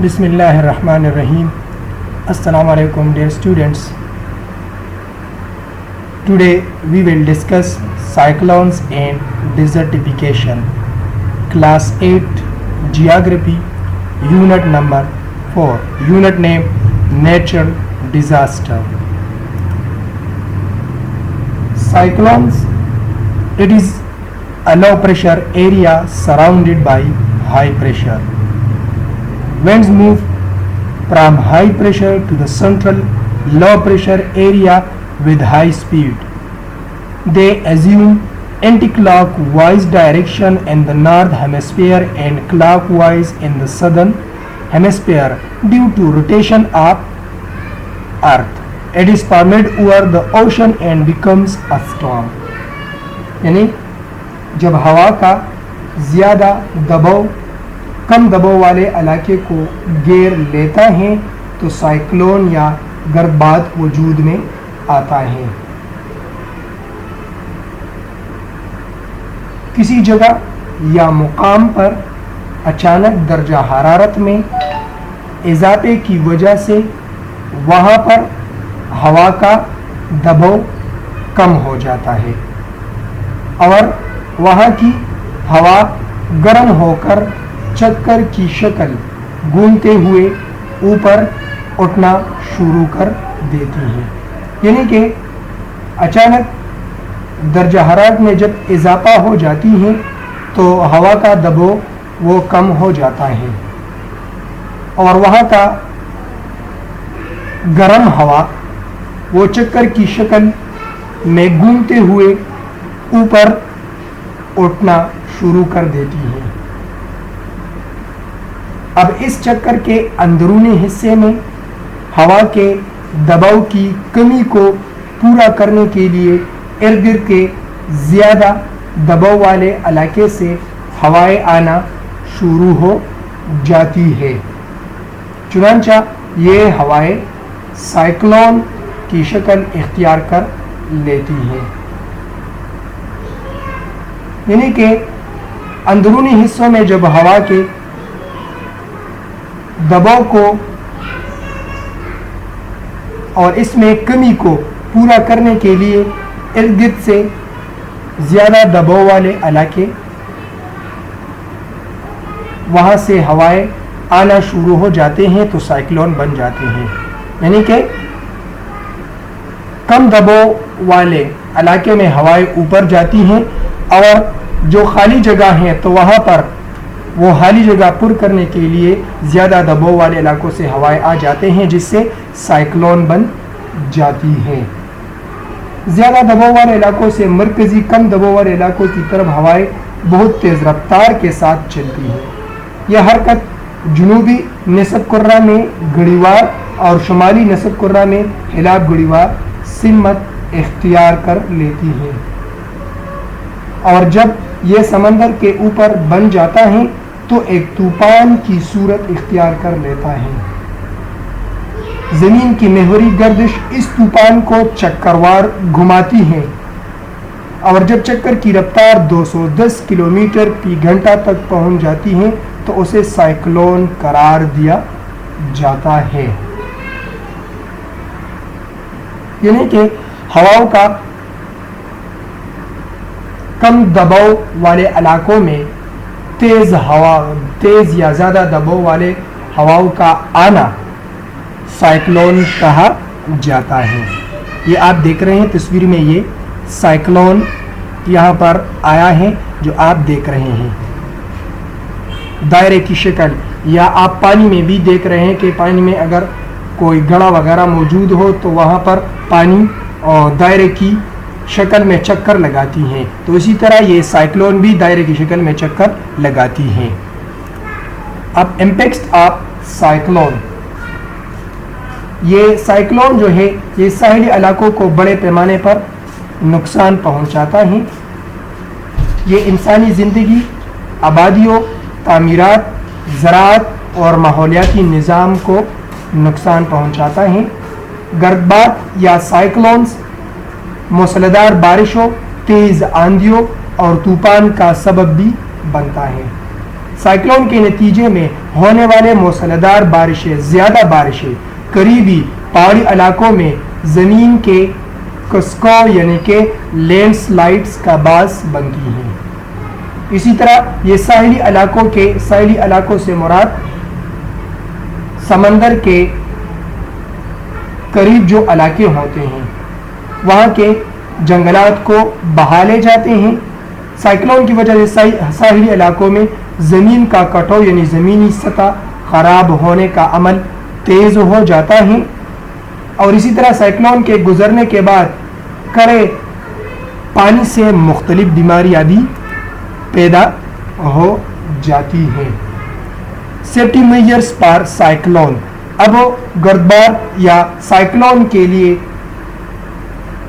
Bismillahirrahmanirrahim. Assalamu alaikum dear students. Today we will discuss cyclones and desertification. Class 8 Geography, Unit number 4. Unit name Natural Disaster. Cyclones, it is a low pressure area surrounded by high pressure. Winds move from high pressure to the central low pressure area with high speed. They assume anti-clockwise direction in the north hemisphere and clockwise in the southern hemisphere due to rotation of earth. It is formed over the ocean and becomes a storm. यानी जब हवा का ज़्यादा दबाव कम दबाव वाले इलाके को घेर लेता है तो साइक्लोन या गर्भपात वजूद में आता है. किसी जगह या मुकाम पर अचानक दर्जा हरारत में इजाफे की वजह से वहाँ पर हवा का दबाव कम हो जाता है और वहाँ की हवा गर्म होकर चक्कर की शक्ल घूमते हुए ऊपर उठना शुरू कर देती है. यानी कि अचानक दर्जा हरारत में जब इजाफा हो जाती है तो हवा का दबाव वो कम हो जाता है और वहाँ का गर्म हवा वो चक्कर की शक्ल में घूमते हुए ऊपर उठना शुरू कर देती है. अब इस चक्कर के अंदरूनी हिस्से में हवा के दबाव की कमी को पूरा करने के लिए इर्द गिर्द के ज़्यादा दबाव वाले इलाके से हवाएं आना शुरू हो जाती है. चुनांचा ये हवाएं साइक्लोन की शक्ल इख्तियार कर लेती हैं. यानी कि अंदरूनी हिस्सों में जब हवा के दबाव को और इसमें कमी को पूरा करने के लिए इर्द गिर्द से ज़्यादा दबाव वाले इलाके वहाँ से हवाएं आना शुरू हो जाते हैं तो साइक्लोन बन जाते हैं. यानी कि कम दबाव वाले इलाके में हवाएं ऊपर जाती हैं और जो खाली जगह है तो वहाँ पर वो खाली जगह पुर करने के लिए ज़्यादा दबाव वाले इलाकों से हवाएं आ जाते हैं जिससे साइक्लोन बन जाती हैं. ज़्यादा दबाव वाले इलाकों से मरकज़ी कम दबाव वाले इलाकों की तरफ हवाएं बहुत तेज़ रफ्तार के साथ चलती हैं. यह हरकत जनूबी निसब कुर्रा में घड़ीवार और शुमाली निसब कुर्रा में हिलाफ घड़ीवार सिमत इख्तियार कर लेती है और जब यह समंदर के ऊपर बन जाता है तो एक तूफान की सूरत इख्तियार कर लेता है. ज़मीन की महवरी गर्दिश इस तूफान को चक्करवार घुमाती है और जब चक्कर की रफ्तार 210 किलोमीटर फी घंटा तक पहुंच जाती है तो उसे साइक्लोन करार दिया जाता है. यानी कि हवाओं का कम दबाव वाले इलाकों में तेज़ या ज़्यादा दबाव वाले हवाओं का आना साइक्लोन कहा जाता है. ये आप देख रहे हैं तस्वीर में, ये साइक्लोन यहाँ पर आया है जो आप देख रहे हैं दायरे की शक्ल. या आप पानी में भी देख रहे हैं कि पानी में अगर कोई घड़ा वगैरह मौजूद हो तो वहाँ पर पानी और दायरे की शक्ल में चक्कर लगाती हैं. तो इसी तरह ये साइक्लोन भी दायरे की शक्ल में चक्कर लगाती हैं. अब इम्पैक्ट्स ऑफ साइक्लोन, ये साइक्लोन जो है ये साहिली इलाकों को बड़े पैमाने पर नुकसान पहुंचाता है. ये इंसानी ज़िंदगी, आबादियों, तामीरात, ज़राअत और माहौलियाती निज़ाम को नुकसान पहुंचाता है. गर्भपात या साइक्लोन्स मूसलाधार बारिशों, तेज़ आंधियों और तूफान का सबब भी बनता है. साइक्लोन के नतीजे में होने वाले मूसलाधार बारिशें, ज़्यादा बारिशें करीबी पहाड़ी इलाकों में ज़मीन के खसकाव यानी कि लैंडस्लाइड्स का बास बनती हैं। इसी तरह ये साहिली इलाकों से मुराद समंदर के करीब जो इलाके होते हैं वहाँ के जंगलात को बहा ले जाते हैं। साइक्लोन की वजह से साहिली इलाकों में ज़मीन का कटाव यानी ज़मीनी सतह ख़राब होने का अमल तेज़ हो जाता है। और इसी तरह साइक्लोन के गुजरने के बाद कड़े पानी से मुख्तलिफ बीमारियाँ भी पैदा हो जाती हैं। सेफ्टी मेजर्स पर साइक्लोन। अब गर्दबार या साइक्लोन के लिए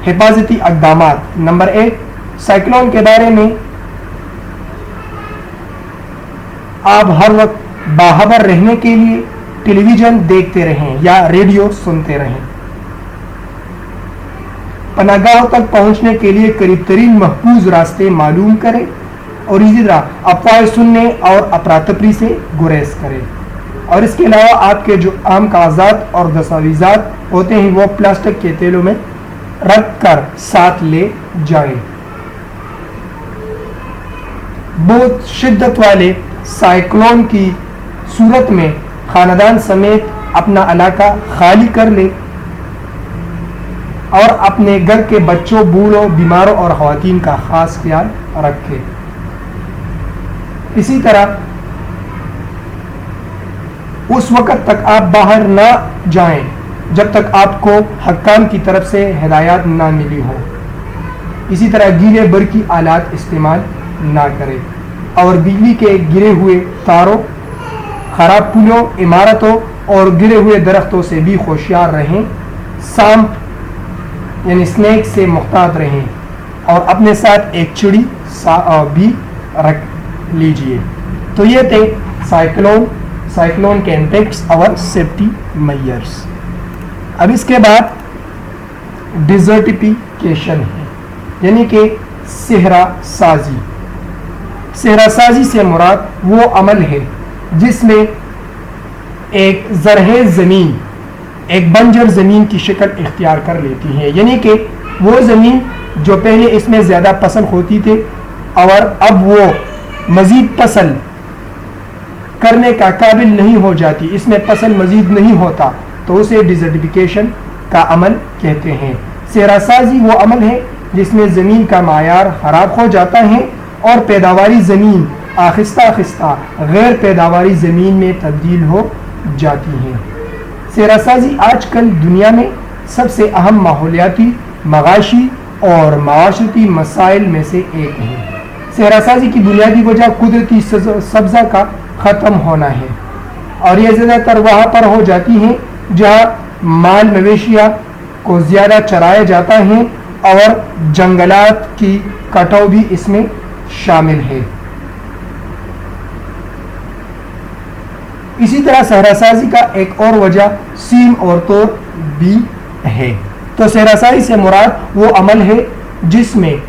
हिफाजती इक़दामात। नंबर 1, साइक्लोन के बारे में आप हर वक्त बाखबर रहने के लिए टेलीविज़न देखते रहें या रेडियो सुनते रहें। पनाहगाहों तक पहुंचने के लिए करीब तरीन महफूज रास्ते मालूम करें और इसी तरह अफवाहें सुनने और अफरा-तफरी से गुरेज करें। और इसके अलावा आपके जो आम कागजात और दस्तावेज़ात होते हैं वो प्लास्टिक के थैलों में रख कर साथ ले जाएं। बहुत शिद्दत वाले साइक्लोन की सूरत में खानदान समेत अपना इलाका खाली कर ले और अपने घर के बच्चों, बूढ़ों, बीमारों और ख़वातीन का ख़ास ख्याल रखें। इसी तरह उस वक़्त तक आप बाहर ना जाएं जब तक आपको हक्काम की तरफ से हिदायत ना मिली हो। इसी तरह गीले बरकी आलात इस्तेमाल ना करें और बिजली के गिरे हुए तारों, ख़राब पुलों, इमारतों और गिरे हुए दरख्तों से भी होशियार रहें। सांप यानी स्नेक से मुहतात रहें और अपने साथ एक चिड़ी भी रख लीजिए। तो ये थे साइक्लोन के इम्पैक्ट्स और सेफ्टी मेजर्स। अब इसके बाद डिजर्टिफिकेशन है यानी कि सेहरा साजी। सेहरा साजी से मुराद वो अमल है जिसमें एक ज़रहेज़ ज़मीन एक बंजर ज़मीन की शक्ल इख्तियार कर लेती है, यानी कि वो ज़मीन जो पहले इसमें ज़्यादा फसल होती थी और अब वो मज़ीद फसल करने का काबिल नहीं हो जाती, इसमें फसल मज़ीद नहीं होता, तो उसे डिजर्टिफिकेशन का अमल कहते हैं। सेहरा साजी वो अमल है जिसमें ज़मीन का मायार ख़राब हो जाता है और पैदावारी ज़मीन आहिस्ता आहिस्ता गैर पैदावारी ज़मीन में तब्दील हो जाती है। सेहरा साजी आजकल दुनिया में सबसे अहम माहौलियाती, मगाशी और माशरती मसाइल में से एक है। सेहरा साजी की बुनियादी वजह कुदरती सब्ज़ा का ख़त्म होना है और यह ज़्यादातर वहाँ पर हो जाती हैं जहाँ माल मवेशिया को ज़्यादा चराया जाता है और जंगलात की कटाव भी इसमें शामिल है। इसी तरह सेहरासाजी का एक और वजह सीम और तोड़ भी है। तो सेहरासाजी से मुराद वो अमल है जिसमें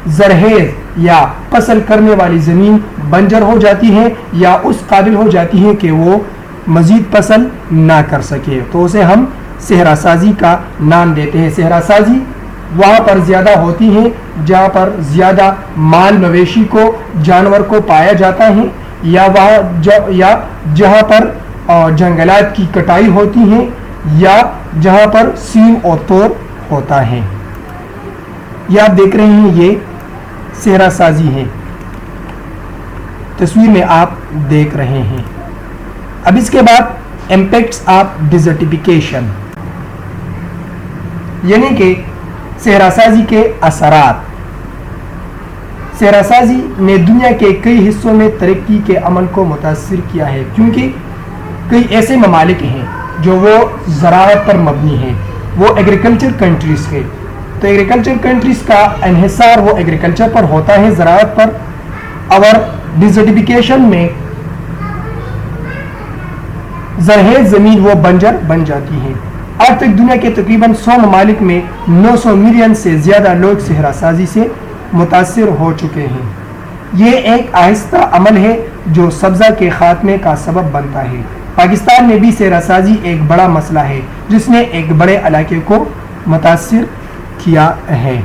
ज़रहेज़ या फसल करने वाली ज़मीन बंजर हो जाती है या उस काबिल हो जाती है कि वो मज़ीद फसल ना कर सके, तो उसे हम सेहरासाजी का नाम देते हैं। सेहरासाजी वहाँ पर ज़्यादा होती हैं जहाँ पर ज़्यादा माल मवेशी को, जानवर को पाया जाता है या जहाँ पर जंगलात की कटाई होती है या जहाँ पर सीम और तोड़ होता है। ये आप देख रहे हैं, ये सेहरासाजी है, तस्वीर में आप देख रहे हैं। अब इसके बाद इम्पैक्ट्स ऑफ डिजर्टिफिकेशन यानी कि सेहरासाजी के असरात। सेहरासाजी ने दुनिया के कई हिस्सों में तरक्की के अमल को मुतासिर किया है क्योंकि कई ऐसे ममालिक हैं जो वो ज़राअत पर मबनी हैं, वो एग्रीकल्चर कंट्रीज़ के, तो एग्रीकल्चर कंट्रीज़ का इन्हिसार वो एग्रीकल्चर पर होता है, ज़राअत पर। और डिजर्टिफिकेशन में ज़रहेज़ ज़मीन वो बंजर बन जाती है। आज तक दुनिया के तकरीबन 100 ममालिक में 900 मिलियन से ज़्यादा लोग सेहरासाजी से मुतासिर हो चुके हैं। یہ ایک آہستہ عمل ہے جو سبزہ کے خاتمے کا سبب بنتا ہے۔ پاکستان میں بھی سیرا سازی ایک بڑا مسئلہ ہے جس نے ایک بڑے علاقے کو متاثر کیا ہے۔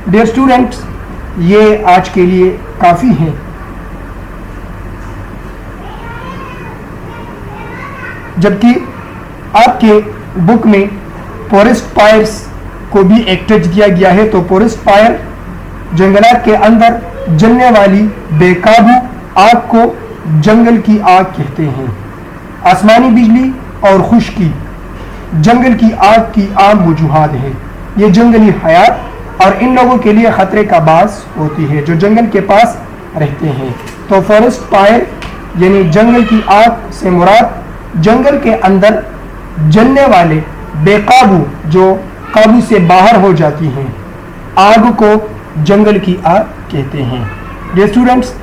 ڈیئر اسٹوڈنٹس، یہ آج کے لیے کافی ہیں۔ جبکہ آپ کے بک میں فورسٹ فائرز کو بھی ایک ٹچ دیا گیا ہے، تو فورسٹ فائر جنگلات کے اندر جلنے والی بے قابو آگ کو جنگل کی آگ کہتے ہیں۔ آسمانی بجلی اور خشکی جنگل کی آگ کی عام وجوہات ہیں۔ یہ جنگلی حیات اور ان لوگوں کے لیے خطرے کا باعث ہوتی ہے جو جنگل کے پاس رہتے ہیں۔ تو فورسٹ فائر یعنی جنگل کی آگ سے مراد جنگل کے اندر جلنے والے بے قابو جو قابو سے باہر ہو جاتی ہیں آگ کو جنگل کی آگ کہتے ہیں۔ ڈیئر اسٹوڈنٹس،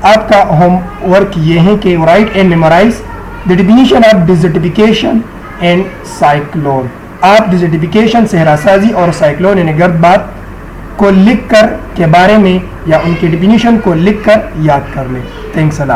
آپ کا ہوم ورک یہ ہے کہ write and memorize the definition of desertification and cyclone. آپ ڈیزرٹیفیکیشن، صحرا سازی اور سائیکلون یعنی گرد باد کو لکھ کر کے بارے میں یا ان کے ڈیفینیشن کو لکھ کر یاد کر لیں۔ تھینکس اے لاٹ۔